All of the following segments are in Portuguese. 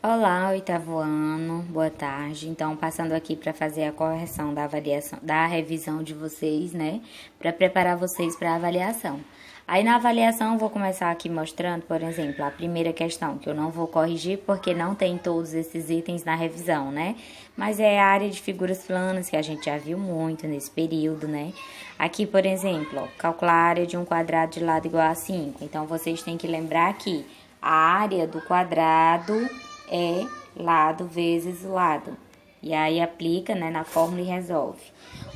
Olá, oitavo ano, boa tarde. Então, passando aqui para fazer a correção da avaliação, da revisão de vocês, né? Para preparar vocês para a avaliação. Aí, na avaliação, eu vou começar aqui mostrando, por exemplo, a primeira questão, que eu não vou corrigir porque não tem todos esses itens na revisão, né? Mas é a área de figuras planas, que a gente já viu muito nesse período, né? Aqui, por exemplo, ó, calcular a área de um quadrado de lado igual a 5. Então, vocês têm que lembrar que a área do quadrado é lado vezes lado. E aí aplica, né, na fórmula e resolve.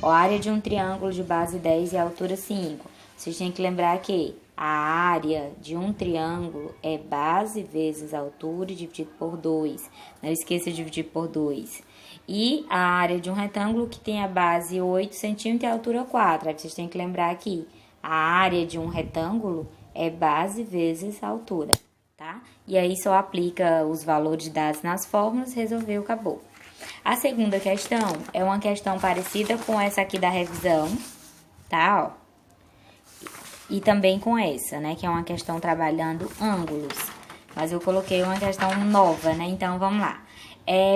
A área de um triângulo de base 10 e altura 5. Vocês têm que lembrar que a área de um triângulo é base vezes altura dividido por 2. Não esqueça de dividir por 2. E a área de um retângulo que tem a base 8 centímetros e a altura 4. Aí vocês têm que lembrar que a área de um retângulo é base vezes altura. Tá? E aí só aplica os valores dados nas fórmulas, resolveu, acabou. A segunda questão é uma questão parecida com essa aqui da revisão, tá? Ó. E também com essa, né? Que é uma questão trabalhando ângulos. Mas eu coloquei uma questão nova, né? Então, vamos lá.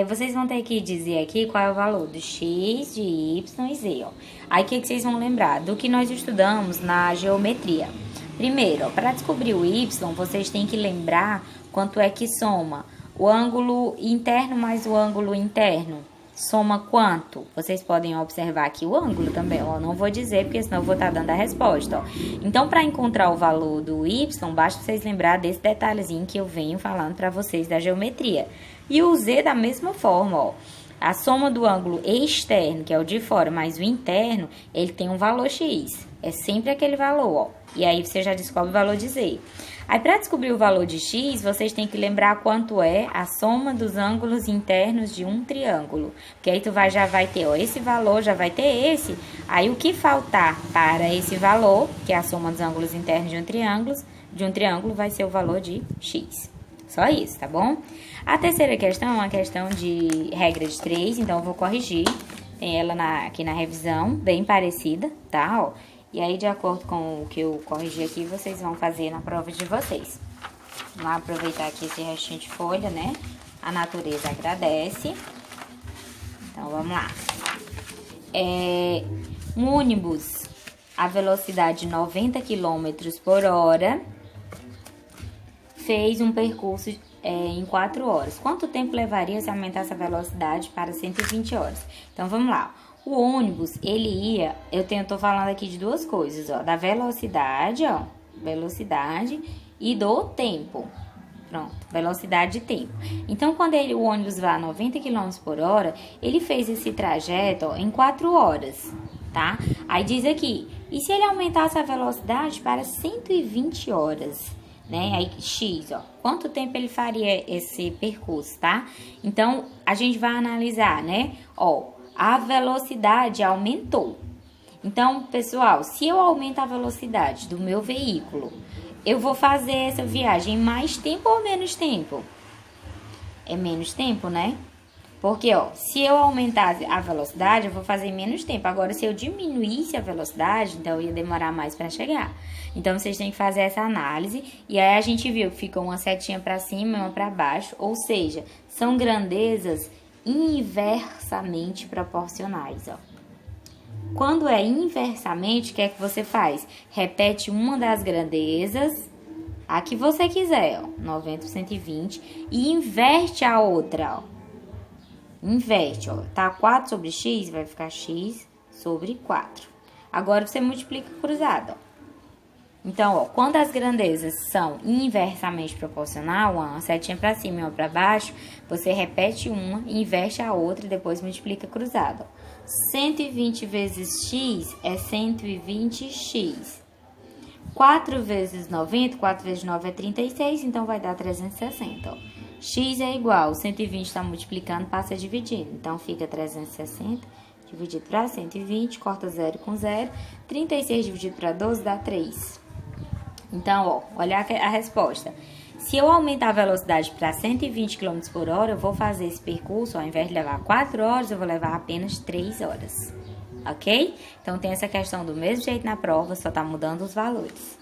Vocês vão ter que dizer aqui qual é o valor do x, de y e z, ó. Aí, o que vocês vão lembrar? Do que nós estudamos na geometria. Primeiro, para descobrir o y, vocês têm que lembrar quanto é que soma o ângulo interno mais o ângulo interno. Soma quanto? Vocês podem observar aqui o ângulo também, ó. Não vou dizer, porque senão eu vou estar dando a resposta, ó. Então, para encontrar o valor do y, basta vocês lembrar desse detalhezinho que eu venho falando para vocês da geometria. E o z da mesma forma, ó. A soma do ângulo externo, que é o de fora, mais o interno, ele tem um valor x. É sempre aquele valor, ó. E aí você já descobre o valor de z. Aí, para descobrir o valor de x, vocês têm que lembrar quanto é a soma dos ângulos internos de um triângulo. Porque aí já vai ter, ó, esse valor, já vai ter esse. Aí, o que faltar para esse valor, que é a soma dos ângulos internos de um triângulo, vai ser o valor de x. Só isso, tá bom? A terceira questão é uma questão de regra de 3, então eu vou corrigir. Tem ela aqui na revisão, bem parecida, tá? Ó. E aí, de acordo com o que eu corrigi aqui, vocês vão fazer na prova de vocês. Vamos aproveitar aqui esse restinho de folha, né? A natureza agradece. Então, vamos lá. Um ônibus a velocidade 90 km por hora fez um percurso em 4 horas. Quanto tempo levaria se aumentasse a velocidade para 120 horas? Então, vamos lá. O ônibus, ele ia... Eu tô falando aqui de duas coisas, ó. Da velocidade, ó. Velocidade e do tempo. Pronto. Velocidade e tempo. Então, quando o ônibus vai a 90 km por hora, ele fez esse trajeto, ó, em 4 horas, tá? Aí diz aqui, e se ele aumentasse a velocidade para 120 horas? Né? Aí, x, ó. Quanto tempo ele faria esse percurso, tá? Então, a gente vai analisar, né? Ó, a velocidade aumentou. Então, pessoal, se eu aumento a velocidade do meu veículo, eu vou fazer essa viagem em mais tempo ou menos tempo? É menos tempo, né? Porque, ó, se eu aumentar a velocidade, eu vou fazer em menos tempo. Agora, se eu diminuísse a velocidade, então ia demorar mais para chegar. Então, vocês têm que fazer essa análise. E aí, a gente viu que ficou uma setinha para cima e uma para baixo. Ou seja, são grandezas inversamente proporcionais, ó. Quando é inversamente, o que é que você faz? Repete uma das grandezas, a que você quiser, ó, 90 por 120, e inverte a outra, ó. Inverte, ó. Tá 4 sobre x, vai ficar x sobre 4. Agora, você multiplica cruzado, ó. Então, ó, quando as grandezas são inversamente proporcional, uma setinha para cima e uma para baixo, você repete uma, inverte a outra e depois multiplica cruzado. Ó. 120 vezes x é 120x. 4 vezes 90, 4 vezes 9 é 36, então vai dar 360. Ó. X é igual, 120 está multiplicando, passa dividindo. Então, fica 360 dividido para 120, corta 0 com 0. 36 dividido para 12 dá 3. Então, ó, olha a resposta. Se eu aumentar a velocidade para 120 km por hora, eu vou fazer esse percurso, ao invés de levar 4 horas, eu vou levar apenas 3 horas. Ok? Então, tem essa questão do mesmo jeito na prova, só tá mudando os valores.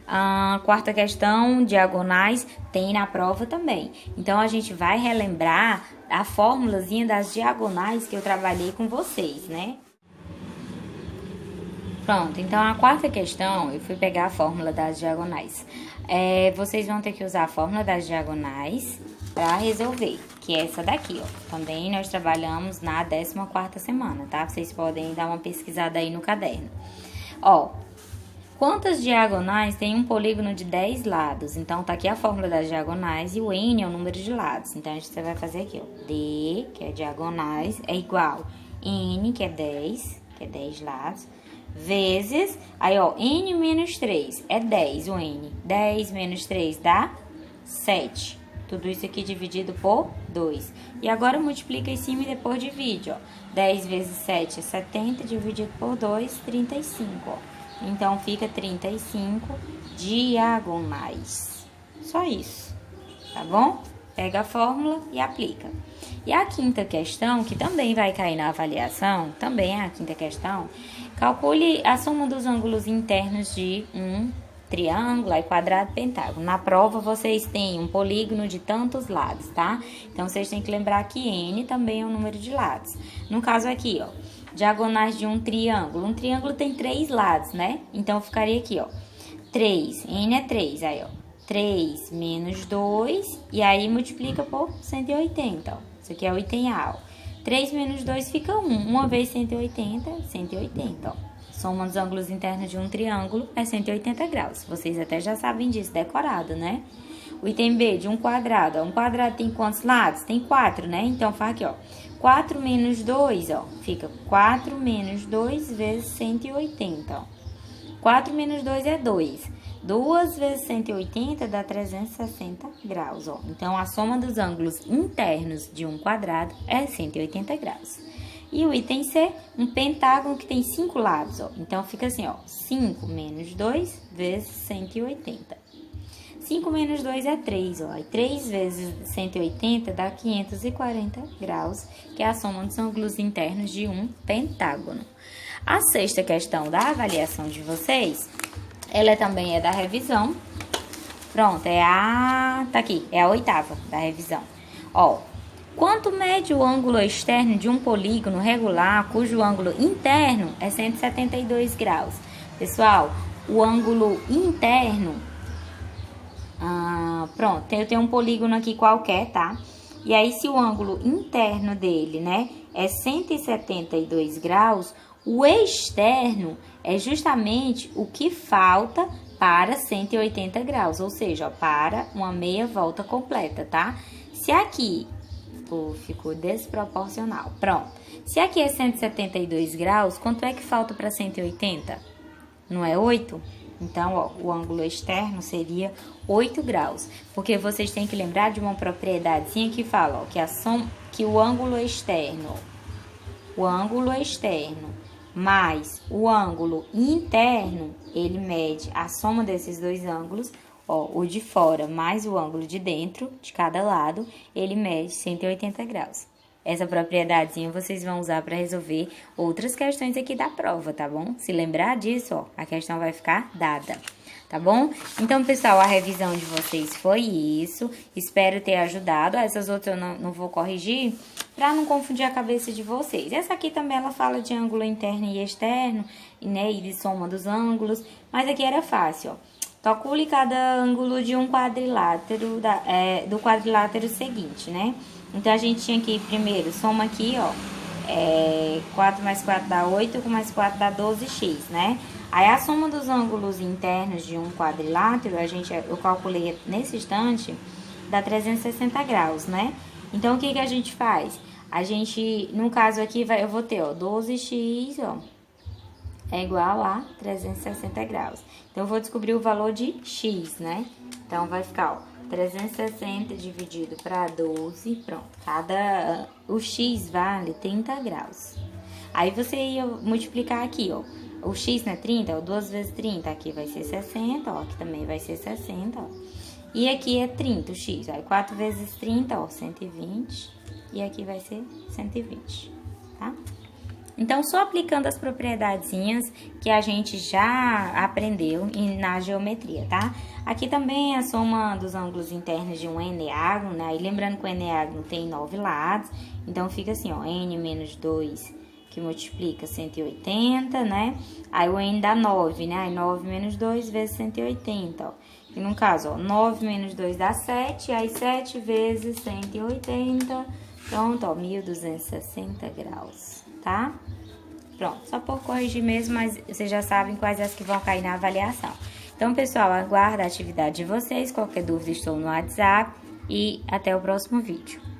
A quarta questão, diagonais, tem na prova também. Então, a gente vai relembrar a formulazinha das diagonais que eu trabalhei com vocês, né? Pronto, então a quarta questão, eu fui pegar a fórmula das diagonais. Vocês vão ter que usar a fórmula das diagonais para resolver, que é essa daqui, ó. Também nós trabalhamos na 14ª semana, tá? Vocês podem dar uma pesquisada aí no caderno. Ó, quantas diagonais tem um polígono de 10 lados? Então, tá aqui a fórmula das diagonais e o N é o número de lados. Então, você vai fazer aqui, ó. D, que é diagonais, é igual N, que é 10 lados, vezes, aí ó, N menos 3 é 10, o N. 10 menos 3 dá 7. Tudo isso aqui dividido por 2. E agora multiplica em cima e depois divide, ó. 10 vezes 7 é 70, dividido por 2, 35, ó. Então, fica 35 diagonais. Só isso, tá bom? Pega a fórmula e aplica. E a quinta questão, que também vai cair na avaliação, também é a quinta questão, calcule a soma dos ângulos internos de um triângulo, aí quadrado, pentágono. Na prova, vocês têm um polígono de tantos lados, tá? Então, vocês têm que lembrar que N também é o número de lados. No caso aqui, ó, diagonais de um triângulo. Um triângulo tem 3 lados, né? Então, ficaria aqui, ó, 3, N é 3, aí, ó, 3 menos 2, e aí multiplica por 180, ó. Isso aqui é o item A, ó. 3 menos 2 fica 1. 1 vezes 180, 180, ó. Soma dos ângulos internos de um triângulo é 180 graus. Vocês até já sabem disso, decorado, né? O item B, de um quadrado. Ó. Um quadrado tem quantos lados? Tem 4, né? Então, faz aqui, ó. 4 menos 2, ó. Fica 4 menos 2 vezes 180, ó. 4 menos 2 é 2. 2 vezes 180 dá 360 graus, ó. Então, a soma dos ângulos internos de um quadrado é 180 graus. E o item C, um pentágono que tem 5 lados, ó. Então, fica assim, ó. 5 menos 2 vezes 180. 5 menos 2 é 3, ó. E 3 vezes 180 dá 540 graus, que é a soma dos ângulos internos de um pentágono. A sexta questão da avaliação de vocês, ela também é da revisão. Pronto, tá aqui, é a 8ª da revisão. Ó, quanto mede o ângulo externo de um polígono regular, cujo ângulo interno é 172 graus? Pessoal, o ângulo interno, pronto, eu tenho um polígono aqui qualquer, tá? E aí, se o ângulo interno dele, né, é 172 graus, o externo é justamente o que falta para 180 graus, ou seja, ó, para uma meia volta completa, tá? Se aqui, ficou desproporcional, pronto. Se aqui é 172 graus, quanto é que falta para 180? Não é 8? Então, ó, o ângulo externo seria 8 graus, porque vocês têm que lembrar de uma propriedadezinha que fala, ó, que o ângulo externo mais o ângulo interno, ele mede a soma desses dois ângulos, ó, o de fora mais o ângulo de dentro, de cada lado, ele mede 180 graus. Essa propriedadezinha vocês vão usar para resolver outras questões aqui da prova, tá bom? Se lembrar disso, ó, a questão vai ficar dada, tá bom? Então, pessoal, a revisão de vocês foi isso. Espero ter ajudado. Essas outras eu não vou corrigir para não confundir a cabeça de vocês. Essa aqui também ela fala de ângulo interno e externo, né, e de soma dos ângulos, mas aqui era fácil, ó. Calcule cada ângulo de um quadrilátero do quadrilátero seguinte, né? Então, a gente tinha que, primeiro, soma aqui, ó, 4 mais 4 dá 8, 8 mais 4 dá 12x, né? Aí, a soma dos ângulos internos de um quadrilátero, eu calculei nesse instante, dá 360 graus, né? Então, o que a gente faz? A gente, no caso aqui, eu vou ter, ó, 12x, ó, é igual a 360 graus. Então, eu vou descobrir o valor de x, né? Então, vai ficar, ó, 360 dividido para 12, pronto. O x vale 30 graus. Aí, você ia multiplicar aqui, ó. O x não é 30, ó, 2 vezes 30, aqui vai ser 60, ó, aqui também vai ser 60, ó. E aqui é 30, o x. Aí, 4 vezes 30, ó, 120. E aqui vai ser 120, tá? Então, só aplicando as propriedadezinhas que a gente já aprendeu na geometria, tá? Aqui também é a soma dos ângulos internos de um eneágono, né? E lembrando que o eneágono tem 9 lados, então fica assim, ó, n menos 2 que multiplica 180, né? Aí o n dá 9, né? Aí 9 menos 2 vezes 180, ó. E no caso, ó, 9 menos 2 dá 7, aí 7 vezes 180, pronto, ó, 1260 graus, tá? Pronto, só por corrigir mesmo, mas vocês já sabem quais as que vão cair na avaliação. Então, pessoal, aguardo a atividade de vocês, qualquer dúvida estou no WhatsApp e até o próximo vídeo.